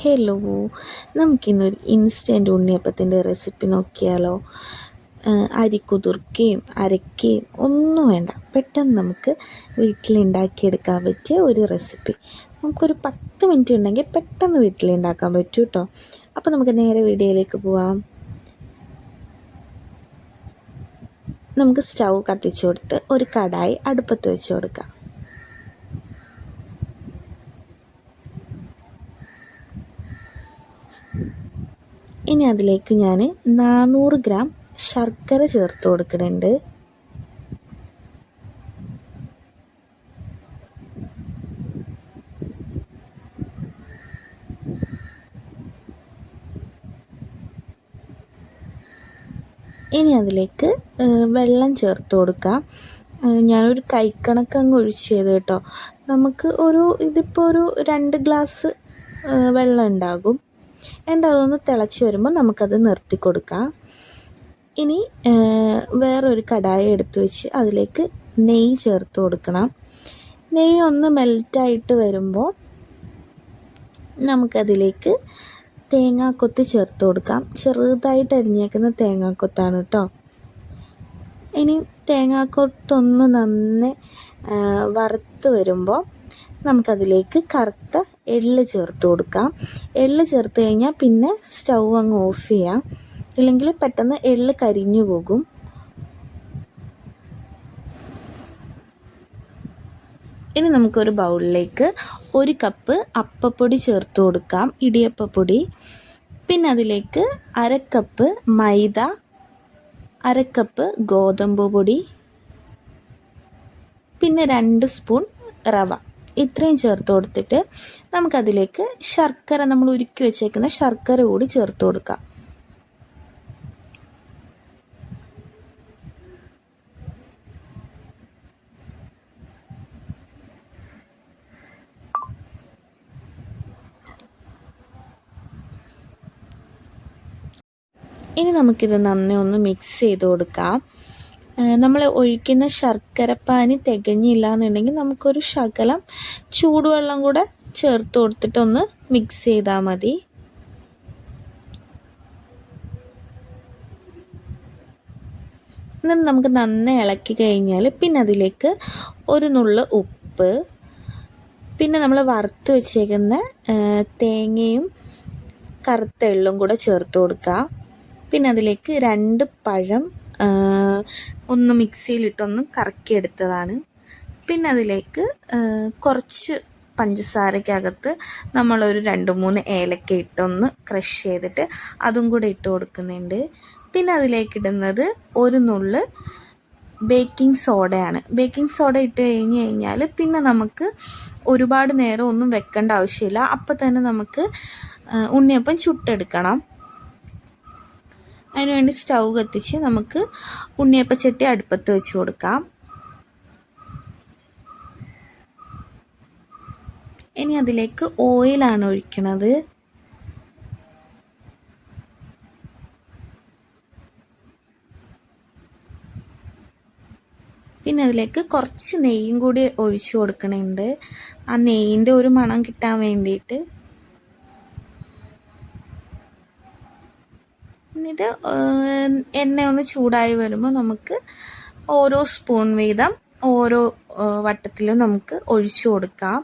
Hello, നമുക്കിന്നൊരു instant ഉണ്ണിയപ്പത്തിൻ്റെ recipe നോക്കിയാലോ. അരി കുതിർക്കുകയും അരയ്ക്കുകയും ഒന്നും വേണ്ട, പെട്ടെന്ന് നമുക്ക് വീട്ടിലുണ്ടാക്കിയെടുക്കാൻ പറ്റിയ ഒരു റെസിപ്പി. നമുക്കൊരു 10 മിനിറ്റ് ഉണ്ടെങ്കിൽ പെട്ടെന്ന് വീട്ടിലുണ്ടാക്കാൻ പറ്റും കേട്ടോ. അപ്പോൾ നമുക്ക് നേരെ വീഡിയോയിലേക്ക് പോവാം. നമുക്ക് സ്റ്റൗ കത്തിച്ചു കൊടുത്ത് ഒരു കടായി അടുപ്പത്ത് വെച്ച് കൊടുക്കാം. ഇനി അതിലേക്ക് ഞാൻ 400 ഗ്രാം ശർക്കര ചേർത്ത് കൊടുക്കുന്നുണ്ട്. ഇനി അതിലേക്ക് വെള്ളം ചേർത്ത് കൊടുക്കാം. ഞാനൊരു കൈക്കണക്കങ്ങ് ഒഴിച്ച് ചെയ്ത് കേട്ടോ. നമുക്ക് ഇതിപ്പോൾ ഒരു 2 ഗ്ലാസ് വെള്ളം ഉണ്ടാകും. അതൊന്ന് തിളച്ച് വരുമ്പോൾ നമുക്കത് നിർത്തി കൊടുക്കാം. ഇനി വേറൊരു കടായി എടുത്ത് വെച്ച് അതിലേക്ക് നെയ്യ് ചേർത്ത് കൊടുക്കണം. നെയ്യ് ഒന്ന് മെൽറ്റായിട്ട് വരുമ്പോൾ നമുക്കതിലേക്ക് തേങ്ങാക്കൊത്ത് ചേർത്ത് കൊടുക്കാം. ചെറുതായിട്ട് അരിഞ്ഞേക്കുന്ന തേങ്ങാക്കൊത്താണ് കേട്ടോ. ഇനി തേങ്ങാക്കൊത്തൊന്ന് നന്നെ വറുത്ത് വരുമ്പോൾ നമുക്കതിലേക്ക് കറുത്ത എള്ള് ചേർത്ത് കൊടുക്കാം. എള്ള് ചേർത്ത് കഴിഞ്ഞാൽ പിന്നെ സ്റ്റൗ അങ്ങ് ഓഫ് ചെയ്യാം, ഇല്ലെങ്കിൽ പെട്ടെന്ന് എള്ള് കരിഞ്ഞു പോകും. ഇനി നമുക്കൊരു ബൗളിലേക്ക് 1 കപ്പ് അപ്പപ്പൊടി ചേർത്ത് കൊടുക്കാം, ഇടിയപ്പപ്പൊടി. പിന്നെ അതിലേക്ക് 1/2 കപ്പ് മൈദ, 1/2 കപ്പ് ഗോതമ്പ് പൊടി, പിന്നെ 2 സ്പൂൺ റവ. ഇത്രയും ചേർത്ത് കൊടുത്തിട്ട് നമുക്കതിലേക്ക് ശർക്കര, നമ്മൾ ഉരുക്കി വെച്ചേക്കുന്ന ശർക്കര കൂടി ചേർത്ത് കൊടുക്കാം. ഇനി നമുക്കിത് നന്നേ ഒന്ന് മിക്സ് ചെയ്ത് കൊടുക്കാം. നമ്മൾ ഒഴിക്കുന്ന ശർക്കരപ്പാനി തികഞ്ഞില്ല എന്നുണ്ടെങ്കിൽ നമുക്കൊരു ശകലം ചൂടുവെള്ളം കൂടെ ചേർത്ത് കൊടുത്തിട്ടൊന്ന് മിക്സ് ചെയ്താൽ മതി. എന്നിട്ട് നമുക്ക് നന്നേ ഇളക്കി കഴിഞ്ഞാൽ പിന്നെ അതിലേക്ക് ഒരു നുള്ള് ഉപ്പ്, പിന്നെ നമ്മൾ വറുത്ത് വെച്ചേക്കുന്ന തേങ്ങയും കറുത്ത എള്ളും കൂടെ ചേർത്ത് കൊടുക്കുക. പിന്നെ അതിലേക്ക് 2 പഴം ഒന്ന് മിക്സിയിലിട്ടൊന്ന് കറക്കിയെടുത്തതാണ്. പിന്നെ അതിലേക്ക് കുറച്ച് പഞ്ചസാരക്കകത്ത് നമ്മളൊരു 2-3 ഏലക്ക ഇട്ടൊന്ന് ക്രഷ് ചെയ്തിട്ട് അതും കൂടെ ഇട്ട് കൊടുക്കുന്നുണ്ട്. പിന്നെ അതിലേക്കിടുന്നത് ഒരു നുള്ള് ബേക്കിംഗ് സോഡയാണ്. ബേക്കിംഗ് സോഡ ഇട്ട് കഴിഞ്ഞാൽ പിന്നെ നമുക്ക് ഒരുപാട് നേരം ഒന്നും വെക്കേണ്ട ആവശ്യമില്ല, അപ്പം തന്നെ നമുക്ക് ഉണ്ണിയപ്പം ചുട്ടെടുക്കണം. അതിനുവേണ്ടി സ്റ്റൗ കത്തിച്ച് നമുക്ക് ഉണ്ണിയപ്പച്ചട്ടി അടുപ്പത്ത് വെച്ച് കൊടുക്കാം. ഇനി അതിലേക്ക് ഓയിലാണ് ഒഴിക്കണത്. പിന്നെ അതിലേക്ക് കുറച്ച് നെയ്യും കൂടി ഒഴിച്ചു കൊടുക്കണുണ്ട്, ആ നെയ്യിൻ്റെ ഒരു മണം കിട്ടാൻ വേണ്ടിയിട്ട്. എന്നിട്ട് എണ്ണ ഒന്ന് ചൂടായി വരുമ്പോൾ നമുക്ക് ഓരോ സ്പൂൺ വീതം ഓരോ വട്ടത്തിലും നമുക്ക് ഒഴിച്ചു കൊടുക്കാം.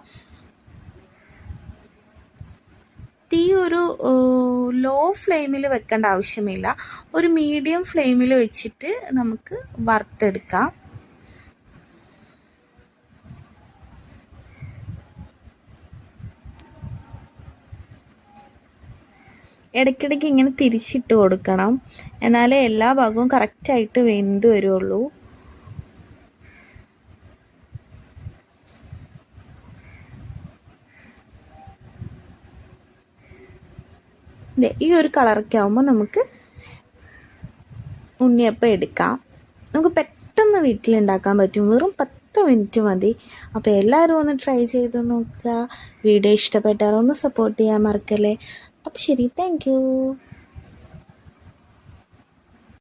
തീ ഒരു ലോ ഫ്ലെയിമിൽ വെക്കേണ്ട ആവശ്യമില്ല, ഒരു മീഡിയം ഫ്ലെയിമിൽ വെച്ചിട്ട് നമുക്ക് വറുത്തെടുക്കാം. ഇടയ്ക്കിടയ്ക്ക് ഇങ്ങനെ തിരിച്ചിട്ട് കൊടുക്കണം, എന്നാലേ എല്ലാ ഭാഗവും കറക്റ്റായിട്ട് വെന്ത് വരുള്ളൂ. ഈ ഒരു കളറൊക്കെ ആകുമ്പോൾ നമുക്ക് ഉണ്ണിയപ്പം എടുക്കാം. നമുക്ക് പെട്ടെന്ന് വീട്ടിലുണ്ടാക്കാൻ പറ്റും, വെറും 10 മിനിറ്റ് മതി. അപ്പോൾ എല്ലാവരും ഒന്ന് ട്രൈ ചെയ്ത് നോക്കുക. വീഡിയോ ഇഷ്ടപ്പെട്ടാൽ ഒന്ന് സപ്പോർട്ട് ചെയ്യാൻ മറക്കല്ലേ. അപ്പോൾ ശരി, താങ്ക് യു.